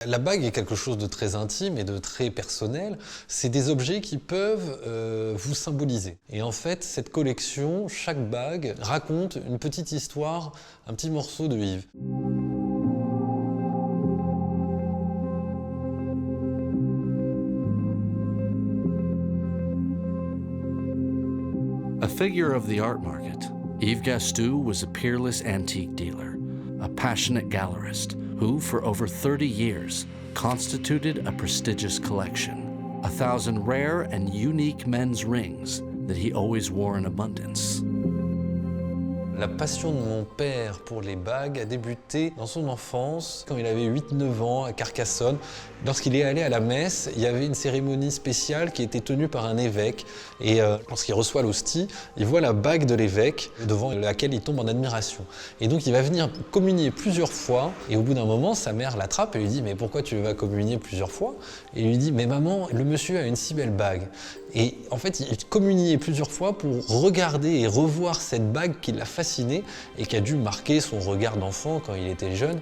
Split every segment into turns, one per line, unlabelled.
La bague est quelque chose de très intime et de très personnel. C'est des objets qui peuvent vous symboliser. Et en fait, cette collection, chaque bague, raconte une petite histoire, un petit morceau de Yves.
A figure of the art market, Yves Gastou was a peerless antique dealer, a passionate gallerist who, for over 30 years, constituted a prestigious collection, 1,000 rare and unique men's rings that he always wore in abundance.
La passion de mon père pour les bagues a débuté dans son enfance, quand il avait 8-9 ans, à Carcassonne. Lorsqu'il est allé à la messe, il y avait une cérémonie spéciale qui était tenue par un évêque. Et lorsqu'il reçoit l'hostie, il voit la bague de l'évêque devant laquelle il tombe en admiration. Et donc il va venir communier plusieurs fois. Et au bout d'un moment, sa mère l'attrape et lui dit « Mais pourquoi tu vas communier plusieurs fois ?» Et il lui dit « Mais maman, le monsieur a une si belle bague. » Et en fait, il communiait plusieurs fois pour regarder et revoir cette bague qui l'a fasciné et qui a dû marquer son regard d'enfant quand il était jeune.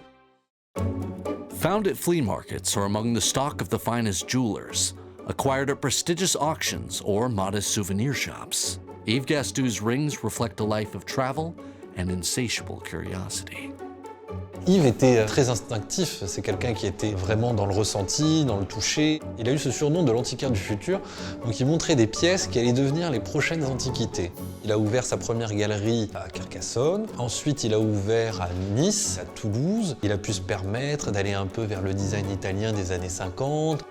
Found at flea markets or among the stock of the finest jewelers, acquired at prestigious auctions or modest souvenir shops, Yves Gastou's rings reflect a life of travel and insatiable curiosity.
Yves était très instinctif, c'est quelqu'un qui était vraiment dans le ressenti, dans le toucher. Il a eu ce surnom de l'antiquaire du futur, donc il montrait des pièces qui allaient devenir les prochaines antiquités. Il a ouvert sa première galerie à Carcassonne, ensuite il a ouvert à Nice, à Toulouse. Il a pu se permettre d'aller un peu vers le design italien des années 50.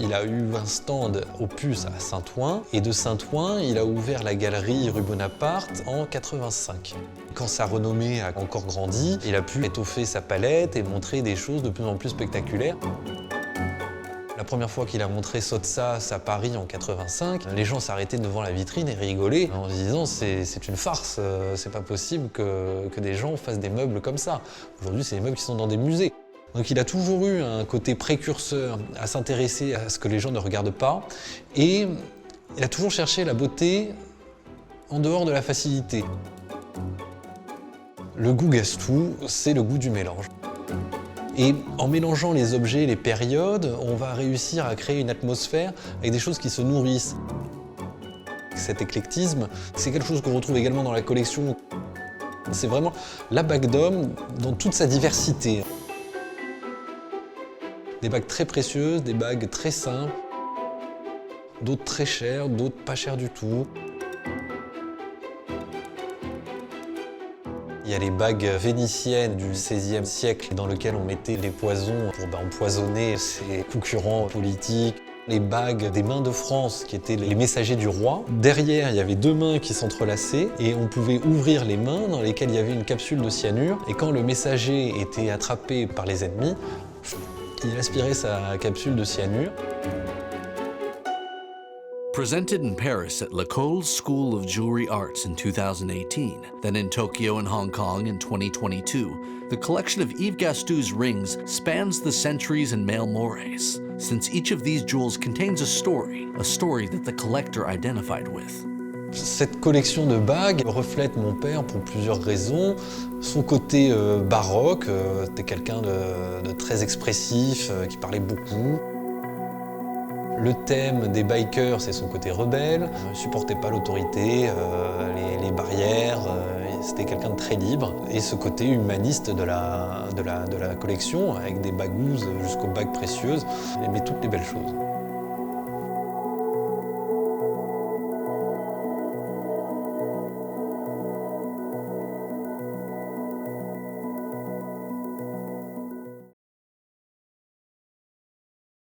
Il a eu un stand Opus à Saint-Ouen, et de Saint-Ouen, il a ouvert la galerie rue Bonaparte en 85. Quand sa renommée a encore grandi, il a pu étoffer sa palette et montrer des choses de plus en plus spectaculaires. La première fois qu'il a montré Sottsass à Paris en 85, les gens s'arrêtaient devant la vitrine et rigolaient en se disant c'est une farce, c'est pas possible que des gens fassent des meubles comme ça. Aujourd'hui, c'est des meubles qui sont dans des musées. Donc il a toujours eu un côté précurseur à s'intéresser à ce que les gens ne regardent pas, et il a toujours cherché la beauté en dehors de la facilité. Le goût Gastou, c'est le goût du mélange. Et en mélangeant les objets, les périodes, on va réussir à créer une atmosphère avec des choses qui se nourrissent. Cet éclectisme, c'est quelque chose qu'on retrouve également dans la collection. C'est vraiment la bague d'homme dans toute sa diversité. Des bagues très précieuses, des bagues très simples, d'autres très chères, d'autres pas chères du tout. Il y a les bagues vénitiennes du XVIe siècle dans lesquelles on mettait les poisons pour empoisonner ses concurrents politiques. Les bagues des mains de France qui étaient les messagers du roi. Derrière, il y avait deux mains qui s'entrelaçaient et on pouvait ouvrir les mains dans lesquelles il y avait une capsule de cyanure. Et quand le messager était attrapé par les ennemis, il aspirait sa capsule de cyanure.
Presented in Paris at L'École School of Jewelry Arts in 2018, then in Tokyo and Hong Kong in 2022, the collection of Yves Gastou's rings spans the centuries and male mores, since each of these jewels contains a story that the collector identified with.
Cette collection de bagues reflète mon père pour plusieurs raisons. Son côté baroque, c'était quelqu'un de très expressif, qui parlait beaucoup. Le thème des bikers, c'est son côté rebelle, ne supportait pas l'autorité, les barrières, c'était quelqu'un de très libre. Et ce côté humaniste de la collection, avec des bagouses jusqu'aux bagues précieuses, il aimait toutes les belles choses.